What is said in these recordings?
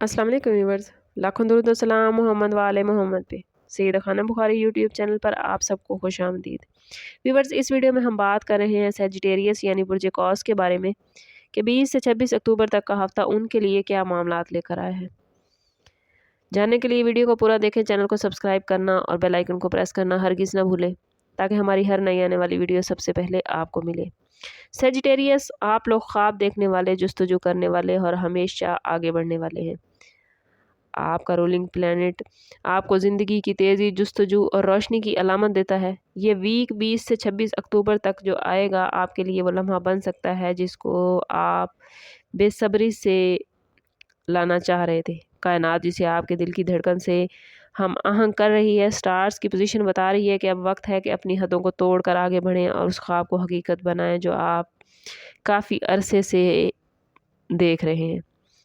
अस्सलाम वालेकुम व्यूअर्स, लाखों दुरूद व सलाम मोहम्मद वाले मोहम्मद पे। सैयदा खानम बुखारी यूट्यूब चैनल पर आप सबको खुश आमदीद। व्यूअर्स, इस वीडियो में हम बात कर रहे हैं सैजिटेरियस यानी बुर्ज कौस के बारे में कि 20 से 26 अक्टूबर तक का हफ्ता उनके लिए क्या मामलात लेकर आया है। जानने के लिए वीडियो को पूरा देखें, चैनल को सब्सक्राइब करना और बेल आइकन को प्रेस करना हरगिज़ ना भूलें ताकि हमारी हर नई आने वाली वीडियो सबसे पहले आपको मिले। सैजिटेरियस आप लोग ख्वाब देखने वाले, जुस्तजू करने वाले और हमेशा आगे बढ़ने वाले हैं। आपका रूलिंग प्लैनेट आपको ज़िंदगी की तेज़ी, जुस्तजू और रोशनी की अलामत देता है। ये वीक 20 से 26 अक्टूबर तक जो आएगा आपके लिए वो लम्हा बन सकता है जिसको आप बेसब्री से लाना चाह रहे थे। कायनात जिसे आपके दिल की धड़कन से हम आहंग कर रही है, स्टार्स की पोजीशन बता रही है कि अब वक्त है कि अपनी हदों को तोड़ कर आगे बढ़ें और उस ख्वाब को हकीकत बनाएं जो आप काफ़ी अरसे से देख रहे हैं।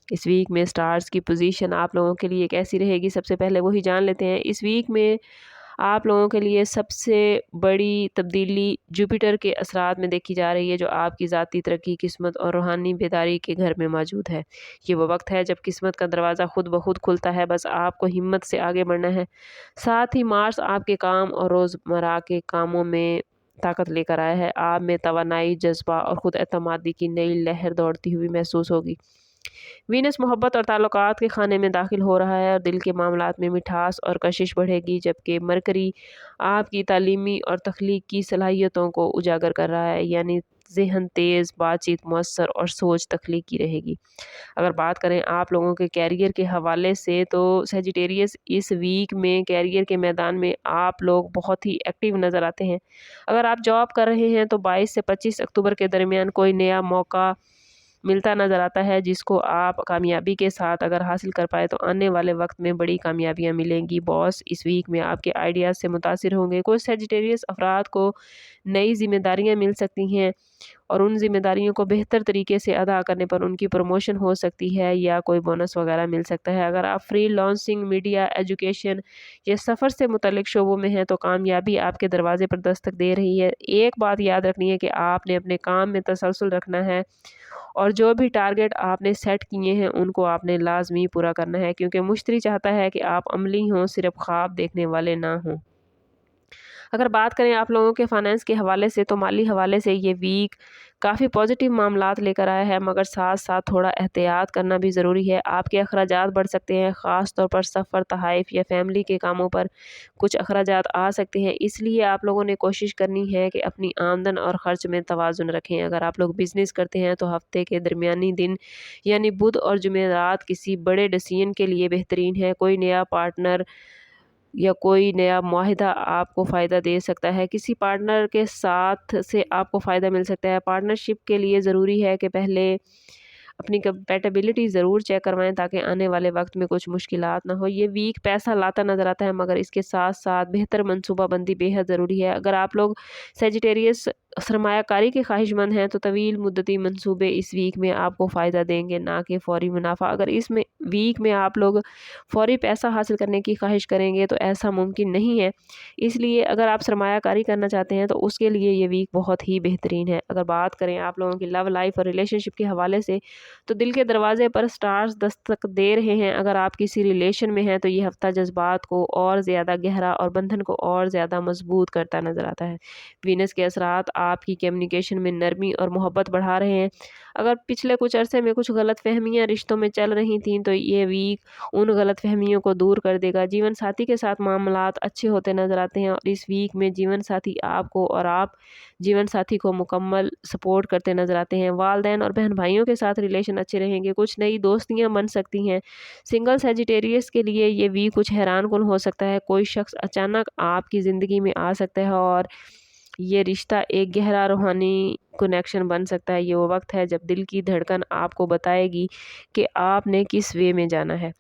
इस वीक में स्टार्स की पोजीशन आप लोगों के लिए कैसी रहेगी, सबसे पहले वही जान लेते हैं। इस वीक में आप लोगों के लिए सबसे बड़ी तब्दीली जुपिटर के असरात में देखी जा रही है जो आपकी ज़ाती तरक्की, किस्मत और रूहानी बेदारी के घर में मौजूद है। ये वो वक्त है जब किस्मत का दरवाज़ा खुद ब खुद खुलता है, बस आपको हिम्मत से आगे बढ़ना है। साथ ही मार्स आपके काम और रोज़मर्रा के कामों में ताकत लेकर आया है। आप में तवानाई, जज्बा और ख़ुद एतमादी की नई लहर दौड़ती हुई महसूस होगी। वीनस मोहब्बत और ताल्लुकात के खाने में दाखिल हो रहा है और दिल के मामलात में मिठास और कशिश बढ़ेगी, जबकि मरकरी आपकी तालीमी और तख्लीकी सलाहियतों को उजागर कर रहा है, यानी ज़हन तेज़, बातचीत मुअस्सर और सोच तख्लीकी रहेगी। अगर बात करें आप लोगों के कैरियर के हवाले से तो सैजिटेरियस इस वीक में कैरियर के मैदान में आप लोग बहुत ही एक्टिव नज़र आते हैं। अगर आप जॉब कर रहे हैं तो 22 से 25 अक्टूबर के दरमियान कोई नया मौका मिलता नज़र आता है जिसको आप कामयाबी के साथ अगर हासिल कर पाए तो आने वाले वक्त में बड़ी कामयाबियां मिलेंगी। बॉस इस वीक में आपके आइडियाज़ से मुतासिर होंगे। कुछ सैजिटेरियस अफराद को नई जिम्मेदारियां मिल सकती हैं और उन जिम्मेदारियों को बेहतर तरीके से अदा करने पर उनकी प्रमोशन हो सकती है या कोई बोनस वगैरह मिल सकता है। अगर आप फ्री लॉन्सिंग, मीडिया, एजुकेशन या सफ़र से मुतल्लिक शोबों में हैं तो कामयाबी आपके दरवाजे पर दस्तक दे रही है। एक बात याद रखनी है कि आपने अपने काम में तसलसल रखना है और जो भी टारगेट आपने सेट किए हैं उनको आपने लाजमी पूरा करना है, क्योंकि मुश्तरी चाहता है कि आप अमली हों, सिर्फ ख्वाब देखने वाले ना हों। अगर बात करें आप लोगों के फाइनेंस के हवाले से तो माली हवाले से ये वीक काफ़ी पॉजिटिव मामलात लेकर आया है, मगर साथ साथ थोड़ा एहतियात करना भी ज़रूरी है। आपके अखराजात बढ़ सकते हैं, ख़ास तौर पर सफ़र, तहाइफ या फैमिली के कामों पर कुछ अखराजात आ सकते हैं। इसलिए आप लोगों ने कोशिश करनी है कि अपनी आमदन और ख़र्च में तवाज़ुन रखें। अगर आप लोग बिज़नेस करते हैं तो हफ्ते के दरमियानी दिन यानी बुध और जुमेरात किसी बड़े डिसीजन के लिए बेहतरीन है। कोई नया पार्टनर या कोई नया मुआहिदा आपको फ़ायदा दे सकता है। किसी पार्टनर के साथ से आपको फ़ायदा मिल सकता है। पार्टनरशिप के लिए ज़रूरी है कि पहले अपनी कंपैटिबिलिटी ज़रूर चेक करवाएँ ताकि आने वाले वक्त में कुछ मुश्किलात ना हो। ये वीक पैसा लाता नज़र आता है, मगर इसके साथ साथ बेहतर मनसूबाबंदी बेहद ज़रूरी है। अगर आप लोग सैजिटेरियस सरमायाकारी के ख्वाहिशमंद हैं तो तवील मुद्दती मंसूबे इस वीक में आपको फ़ायदा देंगे, ना कि फ़ौरी मुनाफा। अगर इसमें वीक में आप लोग फ़ौरी पैसा हासिल करने की ख्वाहिश करेंगे तो ऐसा मुमकिन नहीं है। इसलिए अगर आप सरमायाकारी करना चाहते हैं तो उसके लिए ये वीक बहुत ही बेहतरीन है। अगर बात करें आप लोगों की लव लाइफ और रिलेशनशिप के हवाले से तो दिल के दरवाजे पर स्टार्स दस्तक दे रहे हैं। अगर आप किसी रिलेशन में हैं तो ये हफ्ता जज्बात को और ज़्यादा गहरा और बंधन को और ज़्यादा मजबूत करता नज़र आता है। वीनस के असरात आपकी कम्युनिकेशन में नरमी और मोहब्बत बढ़ा रहे हैं। अगर पिछले कुछ अरसे में कुछ गलत फहमियाँ रिश्तों में चल रही थीं तो ये वीक उन गलत फहमियों को दूर कर देगा। जीवन साथी के साथ मामलात अच्छे होते नज़र आते हैं और इस वीक में जीवन साथी आपको और आप जीवन साथी को मुकम्मल सपोर्ट करते नज़र आते हैं। वालदैन और बहन भाइयों के साथ रिलेशन अच्छे रहेंगे। कुछ नई दोस्तियां बन सकती हैं। सिंगल सैजिटेरियस के लिए ये वीक कुछ हैरानकुन हो सकता है। कोई शख्स अचानक आपकी ज़िंदगी में आ सकता है और ये रिश्ता एक गहरा रूहानी कनेक्शन बन सकता है। ये वो वक्त है जब दिल की धड़कन आपको बताएगी कि आपने किस वे में जाना है।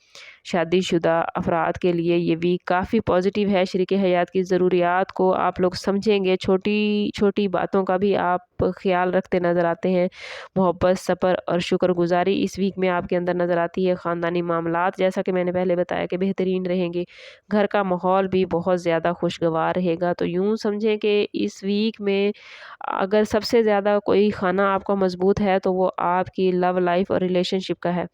شادی شدہ افراد کے لیے یہ ویک کافی پازیٹیو ہے۔ شریک حیات کی ضروریات کو آپ لوگ سمجھیں گے، چھوٹی چھوٹی باتوں کا بھی آپ خیال رکھتے نظر آتے ہیں۔ محبت، صبر اور شکر گزاری اس ویک میں آپ کے اندر نظر آتی ہے۔ خاندانی معاملات جیسا کہ میں نے پہلے بتایا کہ بہترین رہیں گے۔ گھر کا ماحول بھی بہت زیادہ خوشگوار رہے گا۔ تو یوں سمجھیں کہ اس ویک میں اگر سب سے زیادہ کوئی خانہ آپ کا مضبوط ہے تو وہ آپ کی لو لائف اور ریلیشن شپ کا ہے۔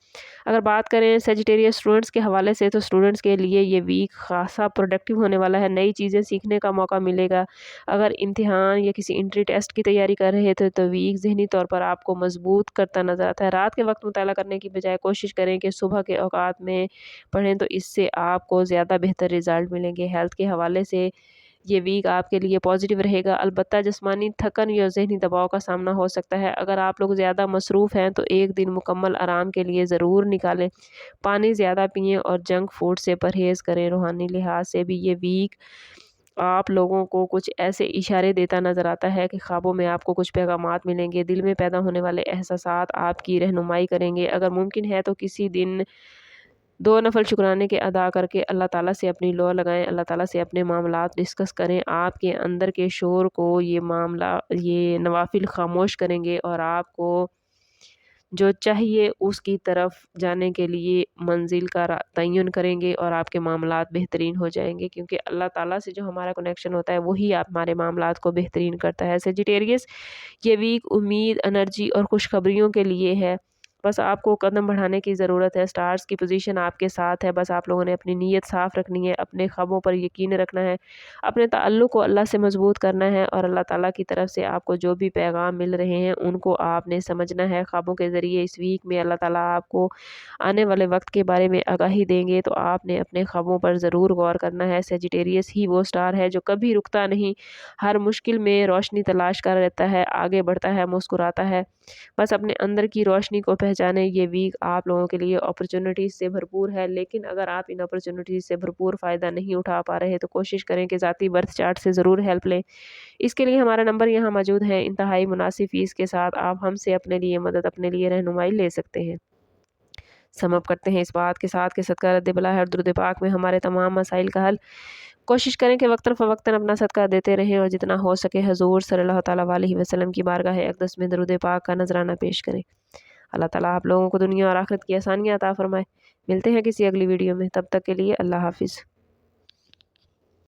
اگر بات کریں سیجیٹیریس اسٹوڈنٹس کے حوالے سے تو اسٹوڈنٹس کے لیے یہ ویک خاصا پروڈکٹیو ہونے والا ہے۔ نئی چیزیں سیکھنے کا موقع ملے گا۔ اگر امتحان یا کسی انٹری ٹیسٹ کی تیاری کر رہے تھے تو ویک ذہنی طور پر آپ کو مضبوط کرتا نظر آتا ہے۔ رات کے وقت مطالعہ کرنے کی بجائے کوشش کریں کہ صبح کے اوقات میں پڑھیں، تو اس سے آپ کو زیادہ بہتر رزلٹ ملیں گے۔ ہیلتھ کے حوالے سے یہ ویک آپ کے لیے پازیٹیو رہے گا، البتہ جسمانی تھکن یا ذہنی دباؤ کا سامنا ہو سکتا ہے۔ اگر آپ لوگ زیادہ مصروف ہیں تو ایک دن مکمل آرام کے لیے ضرور نکالیں۔ پانی زیادہ پئیں اور جنک فوڈ سے پرہیز کریں۔ روحانی لحاظ سے بھی یہ ویک آپ لوگوں کو کچھ ایسے اشارے دیتا نظر آتا ہے کہ خوابوں میں آپ کو کچھ پیغامات ملیں گے۔ دل میں پیدا ہونے والے احساسات آپ کی رہنمائی کریں گے۔ اگر ممکن ہے تو کسی دن 2 نفل شکرانے کے ادا کر کے اللہ تعالیٰ سے اپنی لو لگائیں، اللہ تعالیٰ سے اپنے معاملات ڈسکس کریں۔ آپ کے اندر کے شور کو یہ نوافل خاموش کریں گے اور آپ کو جو چاہیے اس کی طرف جانے کے لیے منزل کا تعین کریں گے اور آپ کے معاملات بہترین ہو جائیں گے، کیونکہ اللہ تعالیٰ سے جو ہمارا کنیکشن ہوتا ہے وہی ہمارے معاملات کو بہترین کرتا ہے۔ سیجیٹیریس یہ ویک امید، انرجی اور خوشخبریوں کے لیے ہے۔ بس آپ کو قدم بڑھانے کی ضرورت ہے۔ سٹارز کی پوزیشن آپ کے ساتھ ہے، بس آپ لوگوں نے اپنی نیت صاف رکھنی ہے، اپنے خوابوں پر یقین رکھنا ہے، اپنے تعلق کو اللہ سے مضبوط کرنا ہے اور اللہ تعالیٰ کی طرف سے آپ کو جو بھی پیغام مل رہے ہیں ان کو آپ نے سمجھنا ہے۔ خوابوں کے ذریعے اس ویک میں اللہ تعالیٰ آپ کو آنے والے وقت کے بارے میں آگاہی دیں گے، تو آپ نے اپنے خوابوں پر ضرور غور کرنا ہے۔ سیجیٹیریس ہی وہ سٹار ہے جو کبھی رکتا نہیں، ہر مشکل میں روشنی تلاش کر رہتا ہے، آگے بڑھتا ہے، مسکراتا ہے۔ بس اپنے اندر کی روشنی کو پہچانے۔ یہ ویک آپ لوگوں کے لیے اپرچونٹیز سے بھرپور ہے، لیکن اگر آپ ان اپرچونٹیز سے بھرپور فائدہ نہیں اٹھا پا رہے تو کوشش کریں کہ ذاتی برتھ چارٹ سے ضرور ہیلپ لیں۔ اس کے لیے ہمارا نمبر یہاں موجود ہے، انتہائی مناسب فیس کے ساتھ آپ ہم سے اپنے لیے مدد، اپنے لیے رہنمائی لے سکتے ہیں۔ سم اپ کرتے ہیں اس بات کے ساتھ کہ صدقہ رد بلا ہے اور درود پاک میں ہمارے تمام مسائل کا حل۔ کوشش کریں کہ وقتاً فوقتاً اپنا صدقہ دیتے رہیں اور جتنا ہو سکے حضور صلی اللہ تعالیٰ علیہ وسلم کی بارگاہ اقدس میں درود پاک کا نذرانہ پیش کریں۔ اللہ تعالیٰ آپ لوگوں کو دنیا اور آخرت کی آسانیاں عطا فرمائے۔ ملتے ہیں کسی اگلی ویڈیو میں، تب تک کے لیے اللہ حافظ۔